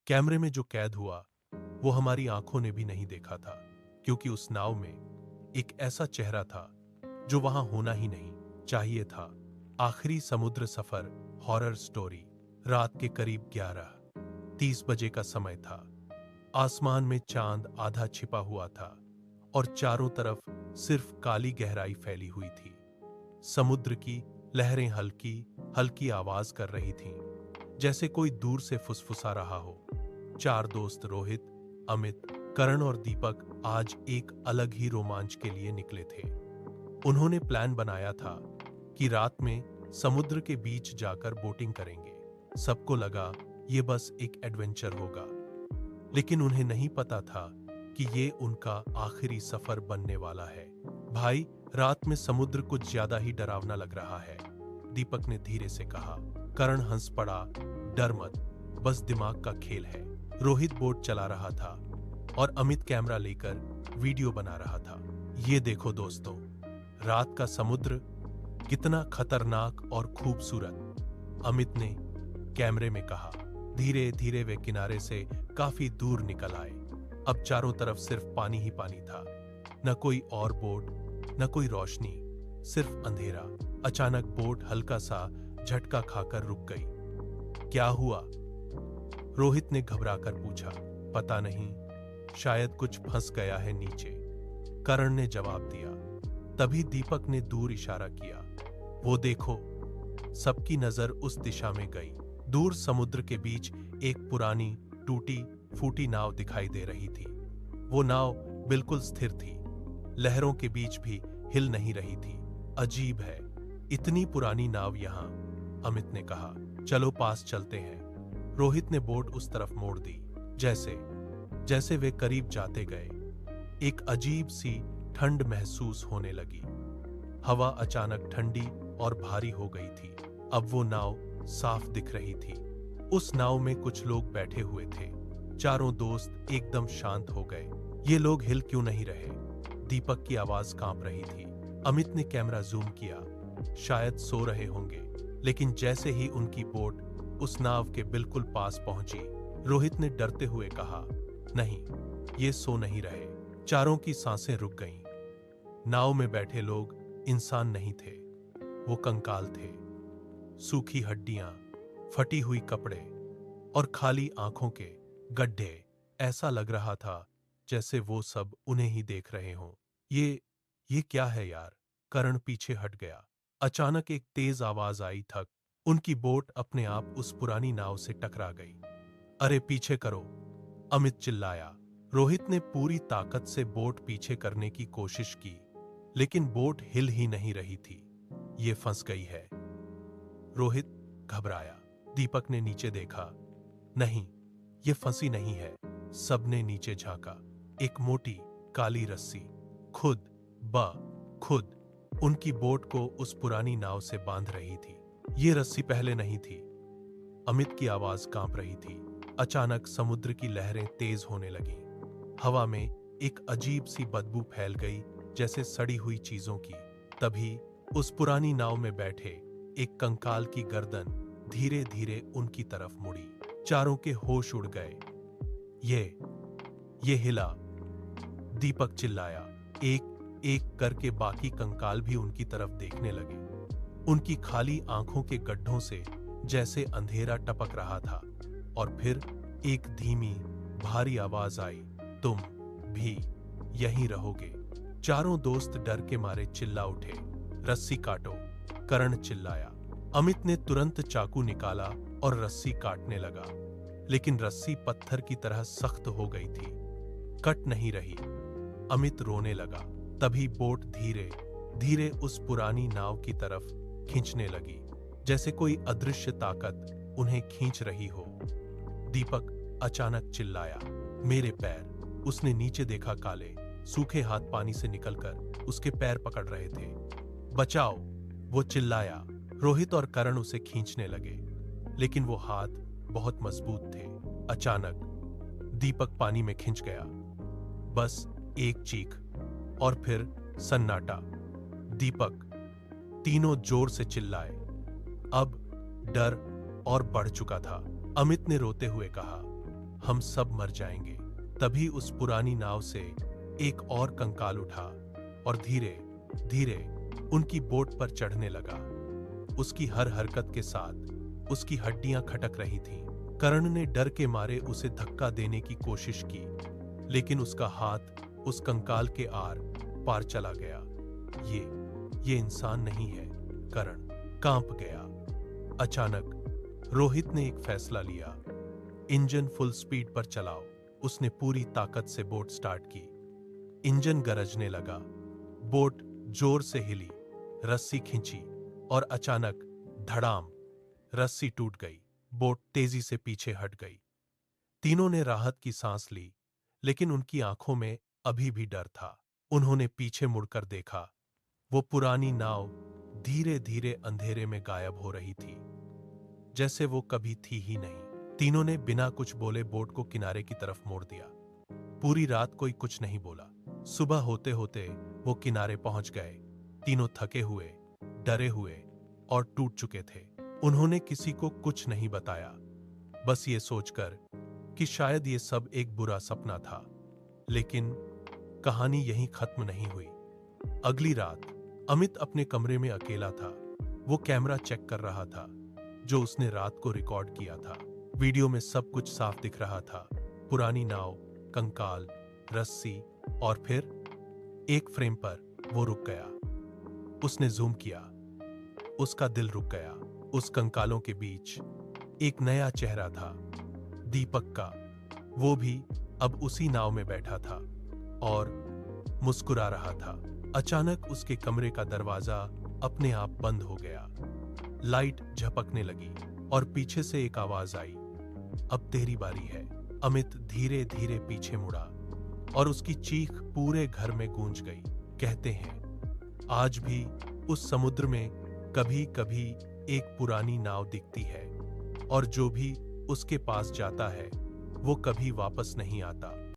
कैमरे में जो कैद हुआ वो हमारी आंखों ने भी नहीं देखा था, क्योंकि उस नाव में एक ऐसा चेहरा था जो वहां होना ही नहीं चाहिए था। आखिरी समुद्र सफर हॉरर स्टोरी। रात के करीब 11:30 बजे का समय था। आसमान में चांद आधा छिपा हुआ था और चारों तरफ सिर्फ काली गहराई फैली हुई थी। समुद्र की लहरें हल्की हल्की आवाज कर रही थीं, जैसे कोई दूर से फुसफुसा रहा हो। चार दोस्त रोहित, अमित, करण और दीपक आज एक अलग ही रोमांच के लिए निकले थे। उन्होंने प्लान बनाया था कि रात में समुद्र के बीच जाकर बोटिंग करेंगे। सबको लगा ये बस एक एडवेंचर होगा, लेकिन उन्हें नहीं पता था कि ये उनका आखिरी सफर बनने वाला है। भाई, रात में समुद्र कुछ ज्यादा ही डरावना लग रहा है, दीपक ने धीरे से कहा। करण हंस पड़ा। डर मत, बस दिमाग का खेल है। रोहित बोट चला रहा था और अमित कैमरा लेकर वीडियो बना रहा था। ये देखो दोस्तों, रात का समुद्र कितना खतरनाक और खूबसूरत, अमित ने कैमरे में कहा। धीरे धीरे वे किनारे से काफी दूर निकल आए। अब चारों तरफ सिर्फ पानी ही पानी था। न कोई और बोट, न कोई रोशनी, सिर्फ अंधेरा। अचानक बोट हल्का सा झटका खाकर रुक गई। क्या हुआ? रोहित ने घबराकर पूछा। पता नहीं, शायद कुछ फंस गया है नीचे, करण ने जवाब दिया। तभी दीपक ने दूर इशारा किया। वो देखो। सबकी नजर उस दिशा में गई। दूर समुद्र के बीच एक पुरानी टूटी फूटी नाव दिखाई दे रही थी। वो नाव बिल्कुल स्थिर थी, लहरों के बीच भी हिल नहीं रही थी। अजीब है, इतनी पुरानी नाव यहां, अमित ने कहा। चलो पास चलते हैं। रोहित ने बोट उस तरफ मोड़ दी। जैसे जैसे वे करीब जाते गए, एक अजीब सी ठंड महसूस होने लगी। हवा अचानक ठंडी और भारी हो गई थी। अब वो नाव साफ दिख रही थी। उस नाव में कुछ लोग बैठे हुए थे। चारों दोस्त एकदम शांत हो गए। ये लोग हिल क्यों नहीं रहे? दीपक की आवाज कांप रही थी। अमित ने कैमरा जूम किया। शायद सो रहे होंगे। लेकिन जैसे ही उनकी बोट उस नाव के बिल्कुल पास पहुंची, रोहित ने डरते हुए कहा, नहीं, ये सो नहीं रहे। चारों की सांसें रुक गईं। नाव में बैठे लोग इंसान नहीं थे, वो कंकाल थे। सूखी हड्डियां, फटी हुई कपड़े और खाली आंखों के गड्ढे। ऐसा लग रहा था जैसे वो सब उन्हें ही देख रहे हों। ये क्या है यार? करण पीछे हट गया। अचानक एक तेज आवाज आई। थक उनकी बोट अपने आप उस पुरानी नाव से टकरा गई। अरे पीछे करो, अमित चिल्लाया। रोहित ने पूरी ताकत से बोट पीछे करने की कोशिश की, लेकिन बोट हिल ही नहीं रही थी। ये फंस गई है, रोहित घबराया। दीपक ने नीचे देखा। नहीं, ये फंसी नहीं है। सबने नीचे झांका। एक मोटी काली रस्सी खुद उनकी बोट को उस पुरानी नाव से बांध रही थी। ये रस्सी पहले नहीं थी। अमित की आवाज कांप रही थी। अचानक समुद्र की लहरें तेज होने लगीं। हवा में एक अजीब सी बदबू फैल गई, जैसे सड़ी हुई चीजों की। तभी उस पुरानी नाव में बैठे एक कंकाल की गर्दन धीरे धीरे उनकी तरफ मुड़ी। चारों के होश उड़ गए। ये हिला, दीपक चिल्लाया। एक एक करके बाकी कंकाल भी उनकी तरफ देखने लगे। उनकी खाली आंखों के गड्ढों से जैसे अंधेरा टपक रहा था। और फिर एक धीमी भारी आवाज आई, तुम भी यहीं रहोगे। चारों दोस्त डर के मारे चिल्ला उठे। रस्सी काटो, करण चिल्लाया। अमित ने तुरंत चाकू निकाला और रस्सी काटने लगा, लेकिन रस्सी पत्थर की तरह सख्त हो गई थी, कट नहीं रही। अमित रोने लगा। तभी बोट धीरे धीरे उस पुरानी नाव की तरफ खींचने लगी, जैसे कोई अदृश्य ताकत उन्हें खींच रही हो। दीपक अचानक चिल्लाया, मेरे पैर। उसने नीचे देखा। काले सूखे हाथ पानी से निकलकर उसके पैर पकड़ रहे थे। बचाओ, वो चिल्लाया। रोहित और करण उसे खींचने लगे, लेकिन वो हाथ बहुत मजबूत थे। अचानक दीपक पानी में खिंच गया। बस एक चीख और फिर सन्नाटा। दीपक, तीनों जोर से चिल्लाए। अब डर और बढ़ चुका था। अमित ने रोते हुए कहा, हम सब मर जाएंगे। तभी उस पुरानी नाव से एक और कंकाल उठा और धीरे धीरे उनकी बोट पर चढ़ने लगा। उसकी हर हरकत के साथ उसकी हड्डियां खटक रही थीं। कर्ण ने डर के मारे उसे धक्का देने की कोशिश की, लेकिन उसका हाथ उस कंकाल के आर पार चला गया। ये इंसान नहीं है। कर्ण कांप गया। अचानक रोहित ने एक फैसला लिया। इंजन फुल स्पीड पर चलाओ। उसने पूरी ताकत से बोट स्टार्ट की। इंजन गरजने लगा। बोट जोर से हिली, रस्सी खींची और अचानक धड़ाम, रस्सी टूट गई। बोट तेजी से पीछे हट गई। तीनों ने राहत की सांस ली, लेकिन उनकी आंखों में अभी भी डर था। उन्होंने पीछे मुड़कर देखा। वो पुरानी नाव धीरे धीरे अंधेरे में गायब हो रही थी, जैसे वो कभी थी ही नहीं। तीनों ने बिना कुछ बोले बोट को किनारे की तरफ मोड़ दिया। पूरी रात कोई कुछ नहीं बोला। सुबह होते होते वो किनारे पहुंच गए। तीनों थके हुए, डरे हुए और टूट चुके थे। उन्होंने किसी को कुछ नहीं बताया, बस ये सोचकर कि शायद ये सब एक बुरा सपना था। लेकिन कहानी यहीं खत्म नहीं हुई। अगली रात अमित अपने कमरे में अकेला था। वो कैमरा चेक कर रहा था जो उसने रात को रिकॉर्ड किया था। वीडियो में सब कुछ साफ दिख रहा था। पुरानी नाव, कंकाल, रस्सी और फिर एक फ्रेम पर वो रुक गया। उसने जूम किया। उसका दिल रुक गया। उस कंकालों के बीच एक नया चेहरा था, दीपक का। वो भी अब उसी नाव में बैठा था और मुस्कुरा रहा था। अचानक उसके कमरे का दरवाजा अपने आप बंद हो गया। लाइट झपकने लगी और पीछे से एक आवाज आई, अब तेरी बारी है। अमित धीरे धीरे पीछे मुड़ा और उसकी चीख पूरे घर में गूंज गई। कहते हैं आज भी उस समुद्र में कभी कभी एक पुरानी नाव दिखती है और जो भी उसके पास जाता है वो कभी वापस नहीं आता।